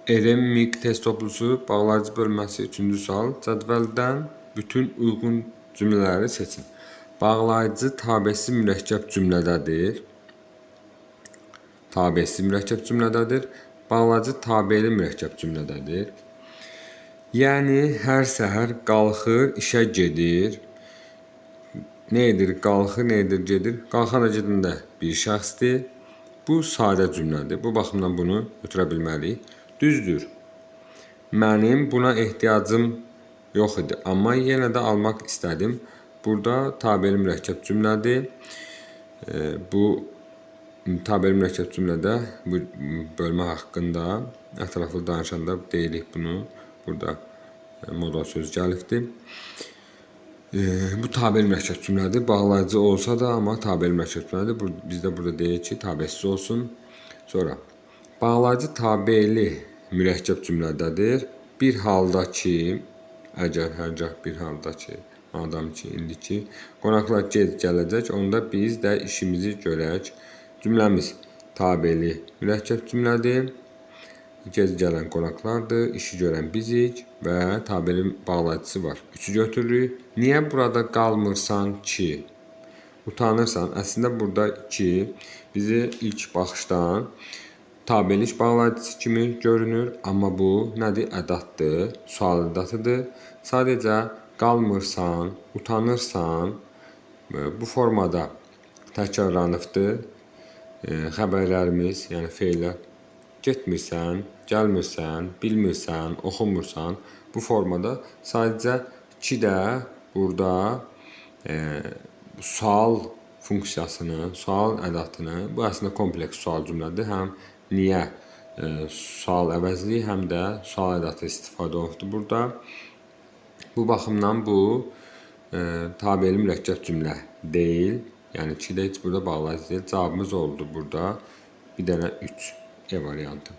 Eremik test toplusu bağlayıcı bölməsi 3-cü sual. Cədvəldən bütün uyğun cümlələri seçin. Bağlayıcı tabesi mürəkkəb cümlədədir. Tabesi mürəkkəb cümlədədir. Bağlayıcı tabeli mürəkkəb cümlədədir. Yəni hər səhər qalxır, işə gedir. Nə edir? Qalxır, nə edir? Gedir. Qalxan da gedən də bir şəxsdir. Bu sadə cümlədir. Bu baxımdan bunu götürə bilməliyik. Düzdür. Mənim buna ehtiyacım yox idi, amma yenə də almaq istədim. Burada tabeli mürəkkəb cümlədir. Bu tabeli mürəkkəb cümlədə bu bölmə haqqında ətraflı danışanda deyirik bunu. Burada modal söz gəlibdir. Bu tabeli mürəkkəb cümlədir. Bağlayıcı olsa da, amma tabeli mürəkkəb cümlədir. Biz də burada deyirik ki, tabesiz olsun. Sonra bağlayıcı tabeli mürəkkəb cümlədədir. Bir halda ki, əgər hərgah bir halda ki, madam ki, indi ki, qonaqlar gec gələcək, onda biz də işimizi görək. Cümləmiz tabeli mürəkkəb cümlədir. Gec gələn qonaqlardır, işi görən bizik və tabeli bağlayıcısı var. 3-ü götürürük. Niyə burada qalmırsan ki? Utanırsan. Əslində burada ki, bizi ilk baxışdan tabelik bağlayıcısı kimi görünür, amma bu nədir? Ədatdır, sual ədatıdır. Sadəcə qalmırsan, utanırsan bu formada təkrarlanıbdır. Xəbərlərimiz, yəni feillər getmirsən, gəlmirsən, bilmirsən, oxumursan bu formada sadəcə ki də burada sual funksiyasını, sual ədatını, bu əslində kompleks sual cümlədir. Həm niyə sual əvəzli, həm də sual ədatı istifadə olunubdur burada. Bu baxımdan bu tabeli mürəkkəb cümlə deyil. Yəni ki də heç burada bağlayıcı deyil. Cavabımız oldu burada. Bir dənə 3 E variantı.